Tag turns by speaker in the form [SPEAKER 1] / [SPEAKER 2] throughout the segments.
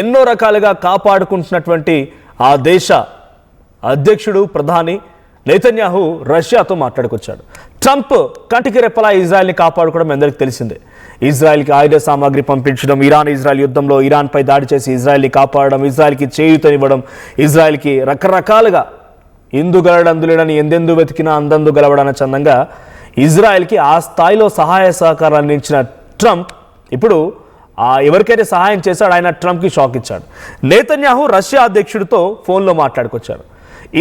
[SPEAKER 1] ఎన్నో రకాలుగా కాపాడుకుంటున్నటువంటి ఆ దేశ అధ్యక్షుడు ప్రధాని నెతన్యాహు రష్యాతో మాట్లాడుకొచ్చాడు. ట్రంప్ కంటికి రెప్పలా ఇజ్రాయెల్ని కాపాడుకోవడం అందరికీ తెలిసిందే. ఇజ్రాయెల్కి ఆయుధ సామాగ్రి పంపించడం, ఇరాన్ యుద్ధంలో ఇరాన్పై దాడి చేసి ఇజ్రాయెల్ని కాపాడడం, ఇజ్రాయెల్కి చేయూతనివ్వడం, ఇజ్రాయెల్కి రకరకాలుగా ఇందు గలడందులేడని ఎందెందు వెతికినా అందందు గలవడన్న చందంగా ఇజ్రాయెల్కి ఆ స్థాయిలో సహాయ సహకారాలు అందించిన ట్రంప్ ఇప్పుడు ఎవరికైతే సహాయం చేశాడో ఆయన ట్రంప్కి షాక్ ఇచ్చాడు. నెతన్యాహు రష్యా అధ్యక్షుడితో ఫోన్లో మాట్లాడుకొచ్చారు.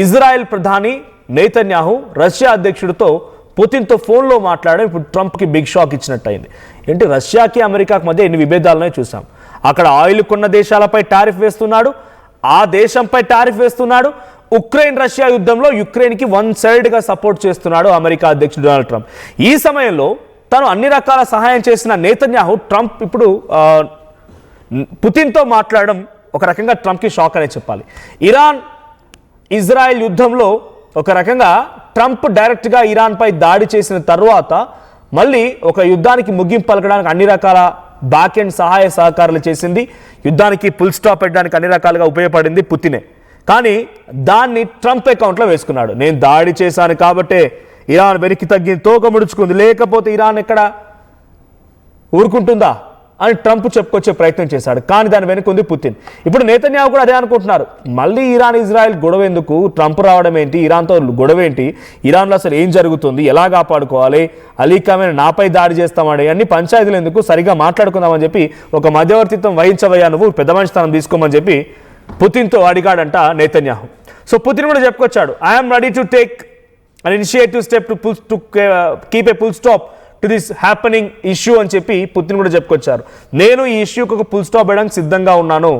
[SPEAKER 1] ఇజ్రాయెల్ ప్రధాని నెతన్యాహు రష్యా అధ్యక్షుడితో పుతిన్తో ఫోన్లో మాట్లాడడం ఇప్పుడు ట్రంప్కి బిగ్ షాక్ ఇచ్చినట్టు అయింది. ఏంటి, రష్యాకి అమెరికాకి మధ్య ఎన్ని విభేదాలనే చూసాం. అక్కడ ఆయిల్ కొన్న దేశాలపై టారిఫ్ వేస్తున్నాడు, ఆ దేశంపై టారిఫ్ వేస్తున్నాడు. ఉక్రెయిన్ రష్యా యుద్ధంలో యుక్రెయిన్కి వన్ సైడ్గా సపోర్ట్ చేస్తున్నాడు అమెరికా అధ్యక్షుడు డొనాల్డ్ ట్రంప్. ఈ సమయంలో తను అన్ని రకాల సహాయం చేసిన నెతన్యాహు ట్రంప్ ఇప్పుడు పుతిన్తో మాట్లాడడం ఒక రకంగా ట్రంప్కి షాక్ అనే చెప్పాలి. ఇరాన్ ఇజ్రాయెల్ యుద్ధంలో ఒక రకంగా ట్రంప్ డైరెక్ట్గా ఇరాన్పై దాడి చేసిన తర్వాత మళ్ళీ ఒక యుద్ధానికి ముగింపు పలకడానికి అన్ని రకాల బ్యాక్ ఎండ్ సహాయ సహకారాలు చేసింది, యుద్ధానికి ఫుల్ స్టాప్ పెట్టడానికి అన్ని రకాలుగా ఉపయోగపడింది పుతినే. కానీ దాన్ని ట్రంప్ అకౌంట్లో వేసుకున్నాడు. నేను దాడి చేశాను కాబట్టే ఇరాన్ వెనక్కి తగ్గి తోక ముడుచుకుంది, లేకపోతే ఇరాన్ ఎక్కడ ఊరుకుంటుందా అని ట్రంప్ చెప్పుకొచ్చే ప్రయత్నం చేశాడు. కానీ దాని వెనుక ఉంది పుతిన్. ఇప్పుడు నెతన్యాహు కూడా అదే అనుకుంటున్నారు. మళ్ళీ ఇరాన్ ఇజ్రాయెల్ గొడవ ఎందుకు, ట్రంప్ రావడం ఏంటి, ఇరాన్తో గొడవ ఏంటి, ఇరాన్లో అసలు ఏం జరుగుతుంది, ఎలా కాపాడుకోవాలి, అలీ ఖమేనీ నాపై దాడి చేస్తామని అన్ని పంచాయతీలు ఎందుకు, సరిగా మాట్లాడుకుందామని చెప్పి ఒక మధ్యవర్తిత్వం వహించవయ్యా, నువ్వు పెద్ద మనిషితనం తీసుకోమని చెప్పి పుతిన్తో అడిగాడంట నెతన్యాహు. సో పుతిన్ కూడా చెప్పుకొచ్చాడు, I'm ready to take an initiative step to keep a full stop to this happening issue అని చెప్పి పుతిన్ కూడా చెప్పుకొచ్చారు. నేను ఈ ఇష్యూకి ఒక ఫుల్ స్టాప్ వేయడానికి సిద్ధంగా ఉన్నాను,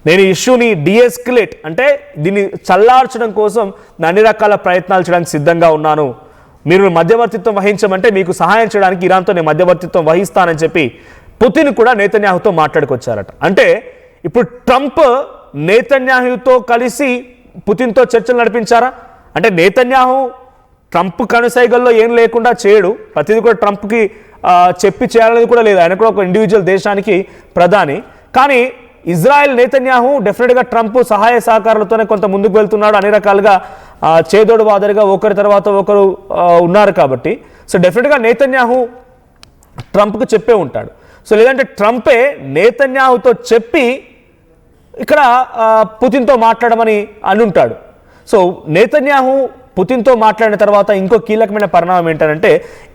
[SPEAKER 1] నేను ఈ ఇష్యూని డిఎస్కలేట్ అంటే దీన్ని చల్లార్చడం కోసం అన్ని రకాల ప్రయత్నాలు చేయడానికి సిద్ధంగా ఉన్నాను, మీరు మధ్యవర్తిత్వం వహించమంటే మీకు సహాయం చేయడానికి ఇరాన్తో నేను మధ్యవర్తిత్వం వహిస్తానని చెప్పి పుతిన్ కూడా నెతన్యాహుతో మాట్లాడుకొచ్చారట. అంటే ఇప్పుడు ట్రంప్ నెతన్యాహుతో కలిసి పుతిన్తో చర్చలు నడిపించారా అంటే నెతన్యాహు ట్రంప్ కనుసైగల్లో ఏం లేకుండా చేయడు, ప్రతిదీ కూడా ట్రంప్కి చెప్పి చేయాలనేది కూడా లేదు, ఆయన కూడా ఒక ఇండివిజువల్ దేశానికి ప్రధాని. కానీ ఇజ్రాయెల్ నెతన్యాహు డెఫినెట్గా ట్రంప్ సహాయ సహకారాలతోనే కొంత ముందుకు వెళ్తున్నాడు, అన్ని రకాలుగా చేదోడు వాదరుగా ఒకరి తర్వాత ఒకరు ఉన్నారు కాబట్టి సో డెఫినెట్గా నెతన్యాహు ట్రంప్కి చెప్పే ఉంటాడు. సో లేదంటే ట్రంపే నెతన్యాహుతో చెప్పి ఇక్కడ పుతిన్తో మాట్లాడమని అనుంటాడు. సో నెతన్యాహు పుతిన్తో మాట్లాడిన తర్వాత ఇంకో కీలకమైన పరిణామం ఏంటంటే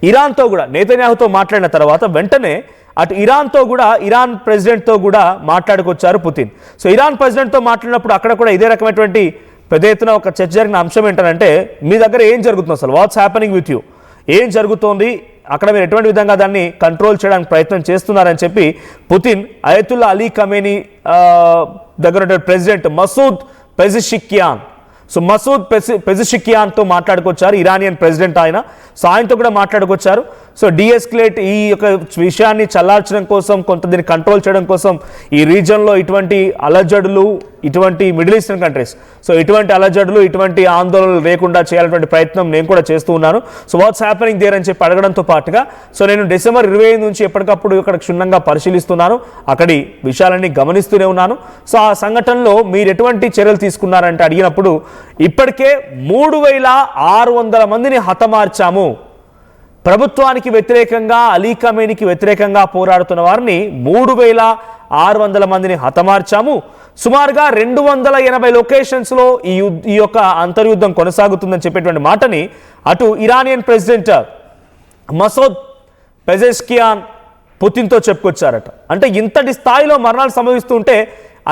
[SPEAKER 1] ఇరాన్తో కూడా నెతన్యాహుతో మాట్లాడిన తర్వాత వెంటనే అటు ఇరాన్తో కూడా ఇరాన్ ప్రెసిడెంట్తో కూడా మాట్లాడుకొచ్చారు పుతిన్. సో ఇరాన్ ప్రెసిడెంట్తో మాట్లాడినప్పుడు అక్కడ కూడా ఇదే రకమైనటువంటి పెద్ద ఎత్తున ఒక చర్చ జరిగిన అంశం ఏంటంటే మీ దగ్గర ఏం జరుగుతుంది, అసలు వాట్స్ హ్యాపెనింగ్ విత్ యూ, ఏం జరుగుతోంది అక్కడ, మీరు ఎటువంటి విధంగా దాన్ని కంట్రోల్ చేయడానికి ప్రయత్నం చేస్తున్నారని చెప్పి పుతిన్ అయతుల్లా అలీ ఖమేనీ దగ్గర ప్రెసిడెంట్ మసూద్ పెజిషికియాన్ మసూద్ పెజిషికియాన్తో మాట్లాడుకొచ్చారు, ఇరానియన్ ప్రెసిడెంట్ ఆయన. సో ఆయనతో కూడా మాట్లాడుకొచ్చారు. సో డిఎస్కలేట్ ఈ యొక్క విషయాన్ని చల్లార్చడం కోసం, కొంత దీన్ని కంట్రోల్ చేయడం కోసం ఈ రీజన్లో ఇటువంటి అలజడులు, ఇటువంటి మిడిల్ ఈస్టర్న్ కంట్రీస్ సో ఇటువంటి అలజడులు, ఇటువంటి ఆందోళనలు లేకుండా చేయాలన్నటువంటి ప్రయత్నం నేను కూడా చేస్తూ ఉన్నాను. సో వాట్స్ హ్యాపెనింగ్ దేర్ అని చెప్పి అడగడంతో పాటుగా సో నేను డిసెంబర్ 25 నుంచి ఎప్పటికప్పుడు ఇక్కడ క్షుణ్ణంగా పరిశీలిస్తున్నాను, అక్కడి విషయాలన్నీ గమనిస్తూనే ఉన్నాను. సో ఆ సంఘటనలో మీరు ఎటువంటి చర్యలు తీసుకున్నారంటే అడిగినప్పుడు ఇప్పటికే 3600 మందిని హతమార్చాము, ప్రభుత్వానికి వ్యతిరేకంగా అలీ ఖమేనీకి వ్యతిరేకంగా పోరాడుతున్న వారిని 3600 మందిని హతమార్చాము, సుమారుగా 280 లొకేషన్స్లో ఈ యొక్క అంతర్యుద్ధం కొనసాగుతుందని చెప్పేటువంటి మాటని అటు ఇరానియన్ ప్రెసిడెంట్ మసూద్ పెజెష్కియాన్ పుతిన్తో చెప్పుకొచ్చారట. అంటే ఇంతటి స్థాయిలో మరణాలు సంభవిస్తుంటే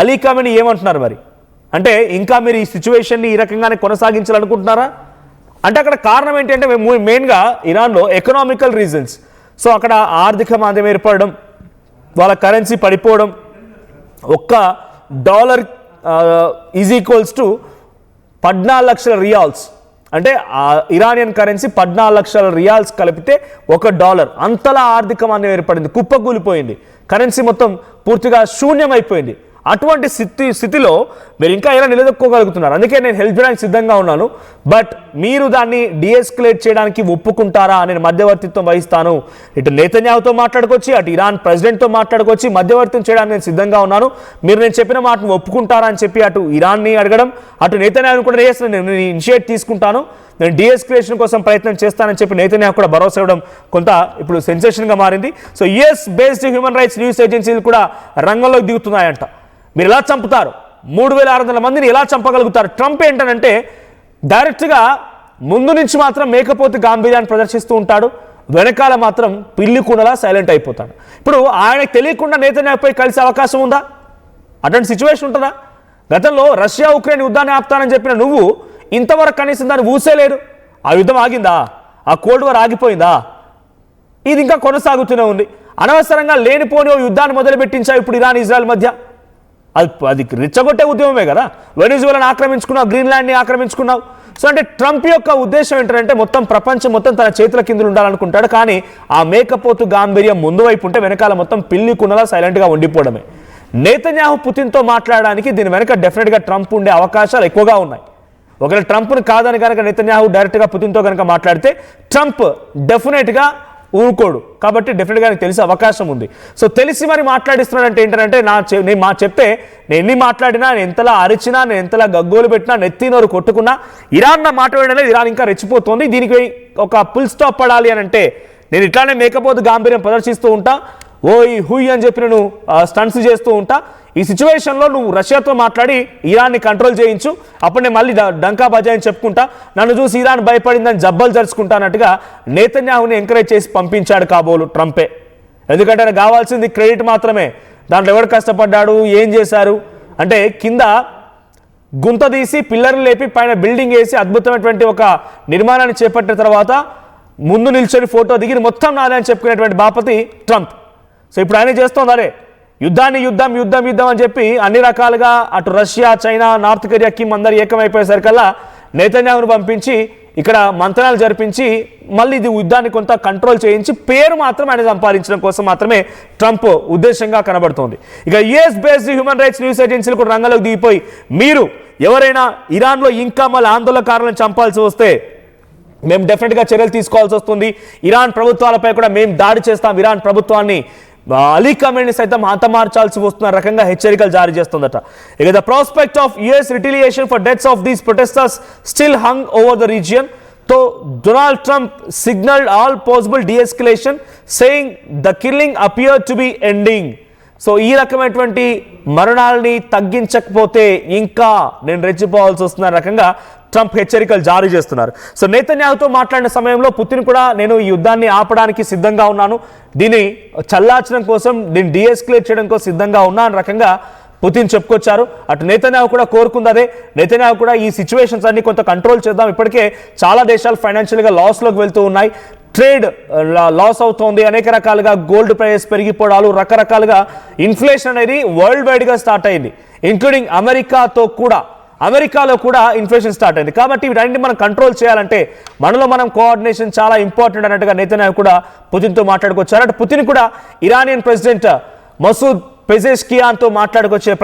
[SPEAKER 1] అలీ ఖమేనీ ఏమంటున్నారు మరి, అంటే ఇంకా మీరు ఈ సిచ్యువేషన్ని ఈ రకంగానే కొనసాగించాలనుకుంటున్నారా అంటే అక్కడ కారణం ఏంటంటే మెయిన్గా ఇరాన్లో ఎకనామికల్ రీజన్స్. సో అక్కడ ఆర్థిక మాంద్యం ఏర్పడడం, వాళ్ళ కరెన్సీ పడిపోవడం, $1 ఈజ్ ఈక్వల్స్ టు 14 లక్షల రియాల్స్, అంటే ఇరానియన్ కరెన్సీ 14 లక్షల రియాల్స్ కలిపితే $1, అంతలా ఆర్థిక మాంద్యం ఏర్పడింది, కుప్పకూలిపోయింది, కరెన్సీ మొత్తం పూర్తిగా శూన్యమైపోయింది. అటువంటి స్థితిలో మీరు ఇంకా ఎలా నిలదొక్కోగలుగుతున్నారు? అందుకే నేను హెల్ప్ చేయడానికి సిద్ధంగా ఉన్నాను, బట్ మీరు దాన్ని డిఎస్కలేట్ చేయడానికి ఒప్పుకుంటారా? నేను మధ్యవర్తిత్వం వహిస్తాను, ఇటు నేతన్యాహుతో మాట్లాడుకోవచ్చు, అటు ఇరాన్ ప్రెసిడెంట్తో మాట్లాడుకోవచ్చు, మధ్యవర్తిత్వం చేయడానికి నేను సిద్ధంగా ఉన్నాను, మీరు నేను చెప్పిన మాటను ఒప్పుకుంటారా అని చెప్పి అటు ఇరాన్ని అడగడం, అటు నేతన్యాహును కూడా నేను ఇనిషియేట్ తీసుకుంటాను, నేను డిఎస్కలేషన్ కోసం ప్రయత్నం చేస్తానని చెప్పి నేతన్యాహు కూడా భరోసా ఇవ్వడం కొంత ఇప్పుడు సెన్సేషన్గా మారింది. So US based human rights news ఏజెన్సీలు కూడా రంగంలోకి దిగుతున్నాయంట. మీరు ఎలా చంపుతారు? 3600 మందిని ఎలా చంపగలుగుతారు? ట్రంప్ ఏంటనంటే డైరెక్ట్గా ముందు నుంచి మాత్రం మేకపోతు గాంభీర్యాన్ని ప్రదర్శిస్తూ ఉంటాడు, వెనకాల మాత్రం పిల్లి కూనలా సైలెంట్ అయిపోతాడు. ఇప్పుడు ఆయనకు తెలియకుండా నేతన్యాహుపై కలిసే అవకాశం ఉందా? అటువంటి సిచ్యువేషన్ ఉంటుందా? గతంలో రష్యా ఉక్రెయిన్ యుద్ధాన్ని ఆపుతానని చెప్పిన నువ్వు ఇంతవరకు కనీసం దాన్ని ఊసేలేరు. ఆ యుద్ధం ఆగిందా? ఆ కోల్డ్ వార్ ఆగిపోయిందా? ఇది ఇంకా కొనసాగుతూనే ఉంది. అనవసరంగా లేనిపోని యుద్ధాన్ని మొదలుపెట్టించావు ఇప్పుడు ఇరాన్ ఇజ్రాయెల్ మధ్య. అది రెచ్చగొట్టే ఉద్యమమే కదా. వెనిజులాను ఆక్రమించుకున్నావు, గ్రీన్లాండ్ని ఆక్రమించుకున్నావు. సో అంటే ట్రంప్ యొక్క ఉద్దేశం ఏంటంటే మొత్తం ప్రపంచం మొత్తం తన చేతుల కింద ఉండాలనుకుంటాడు, కానీ ఆ మేకపోతు గాంభీర్యం ముందు వైపు ఉంటే వెనకాల మొత్తం పిల్లి కున్నలా సైలెంట్గా ఉండిపోవడమే. నేతన్యాహు పుతిన్తో మాట్లాడడానికి దీని వెనక డెఫినెట్గా ట్రంప్ ఉండే అవకాశాలు ఎక్కువగా ఉన్నాయి. ఒకవేళ ట్రంప్ను కాదని కనుక నేతన్యాహు డైరెక్ట్గా పుతిన్తో కనుక మాట్లాడితే ట్రంప్ డెఫినెట్గా ఊరుకోడు, కాబట్టి డెఫినెట్గా నాకు తెలిసే అవకాశం ఉంది. సో తెలిసి మరి మాట్లాడిస్తున్నాడంటే ఏంటంటే నేను చెప్తే నేను ఎన్ని మాట్లాడినా, నేను ఎంతలా అరిచినా, నేను ఎంతలా గగ్గోలు పెట్టినా, నెత్తినోరు కొట్టుకున్నా ఇరాన్ నా మాట వేయడలేదు, ఇరాన్ ఇంకా రెచ్చిపోతుంది. దీనికి ఒక ఫుల్ స్టాప్ పడాలి అని అంటే నేను ఇట్లానే మేకపోతు గాంభీర్యం ప్రదర్శిస్తూ ఉంటా, ఓయ్ హుయ్ అని చెప్పి నేను స్టంట్స్ చేస్తూ ఉంటా. ఈ సిచ్యువేషన్లో నువ్వు రష్యాతో మాట్లాడి ఇరాన్ని కంట్రోల్ చేయించు, అప్పుడు నేను మళ్ళీ డంకా బజాయని చెప్పుకుంటా, నన్ను చూసి ఇరాన్ భయపడిందని జబ్బలు జరుచుకుంటానట్టుగా నేతన్యాహుని ఎంకరేజ్ చేసి పంపించాడు కాబోలు ట్రంపే. ఎందుకంటే నాకు కావాల్సింది క్రెడిట్ మాత్రమే. దాంట్లో ఎవరు కష్టపడ్డాడు, ఏం చేశారు అంటే కింద గుంత తీసి పిల్లర్లు లేపి పైన బిల్డింగ్ వేసి అద్భుతమైనటువంటి ఒక నిర్మాణాన్ని చేపట్టిన తర్వాత ముందు నిల్చొని ఫోటో దిగి మొత్తం నాదే అని చెప్పుకునేటువంటి బాపతి ట్రంప్. సో ఇప్పుడు ఆయన చేస్తోంది అదే యుద్ధాన్ని యుద్ధం యుద్ధం యుద్ధం అని చెప్పి అన్ని రకాలుగా అటు Russia, China, north Korea Kim అందరు ఏకమైపోయేసరికల్లా నేతన్యాహును పంపించి ఇక్కడ మంత్రాలు జరిపించి మళ్ళీ ఇది యుద్ధాన్ని కొంత కంట్రోల్ చేయించి పేరు మాత్రం ఆయన సంపాదించడం కోసం మాత్రమే ట్రంప్ ఉద్దేశంగా కనబడుతోంది. ఇక US based human rights news ఏజెన్సీలు కూడా రంగంలోకి దిగిపోయి మీరు ఎవరైనా ఇరాన్లో ఇంకా మళ్ళీ ఆందోళనకారులను చంపాల్సి వస్తే మేము డెఫినెట్గా చర్యలు తీసుకోవాల్సి వస్తుంది, ఇరాన్ ప్రభుత్వాలపై కూడా మేము దాడి చేస్తాం, ఇరాన్ ప్రభుత్వాన్ని అలీ ఖమేనీ సైతం హతమార్చాల్సి వస్తున్న రకంగా హెచ్చరికలు జారీ చేస్తుందట. ఇక the prospect of US retaliation for deaths of these protesters still hung over the region. Though Donald Trump signalled all possible de-escalation saying the killing appear to be ending. So ఈ రకమైనటువంటి మరణాలని తగ్గించకపోతే ఇంకా నేను రెచ్చిపోవాల్సి వస్తున్న రకంగా ట్రంప్ హెచ్చరికలు జారీ చేస్తున్నారు. So నేతన్యాహుతో మాట్లాడిన సమయంలో పుతిన్ కూడా నేను ఈ యుద్ధాన్ని ఆపడానికి సిద్ధంగా ఉన్నాను, దీన్ని చల్లార్చడం కోసం, దీన్ని డిఎస్కలేట్ చేయడం కోసం సిద్ధంగా ఉన్నా అనే రకంగా పుతిన్ చెప్పుకొచ్చారు. అటు నేతన్యాహు కూడా కోరుకుంది అదే. నేతన్యాహు కూడా ఈ సిచ్యువేషన్స్ అన్ని కొంత కంట్రోల్ చేద్దాం, ఇప్పటికే చాలా దేశాలు ఫైనాన్షియల్గా లాస్లోకి వెళ్తూ ఉన్నాయి, ట్రేడ్ లాస్ అవుతోంది, అనేక రకాలుగా గోల్డ్ ప్రైస్ పెరిగిపోవడాలు, రకరకాలుగా ఇన్ఫ్లేషన్ అనేది వరల్డ్ వైడ్గా స్టార్ట్ అయింది, ఇంక్లూడింగ్ అమెరికాలో కూడా ఇన్ఫ్లేషన్ స్టార్ట్ అయింది. కాబట్టి వీటన్నింటినీ మనం కంట్రోల్ చేయాలంటే మనలో మనం కోఆర్డినేషన్ చాలా ఇంపార్టెంట్ అన్నట్టుగా నేతన్యాహు కూడా పుతిన్తో మాట్లాడుకొచ్చారు. అటు పుతిన్ కూడా ఇరానియన్ ప్రెసిడెంట్ మసూద్ పెజెష్కియాన్తో మాట్లాడుకొచ్చే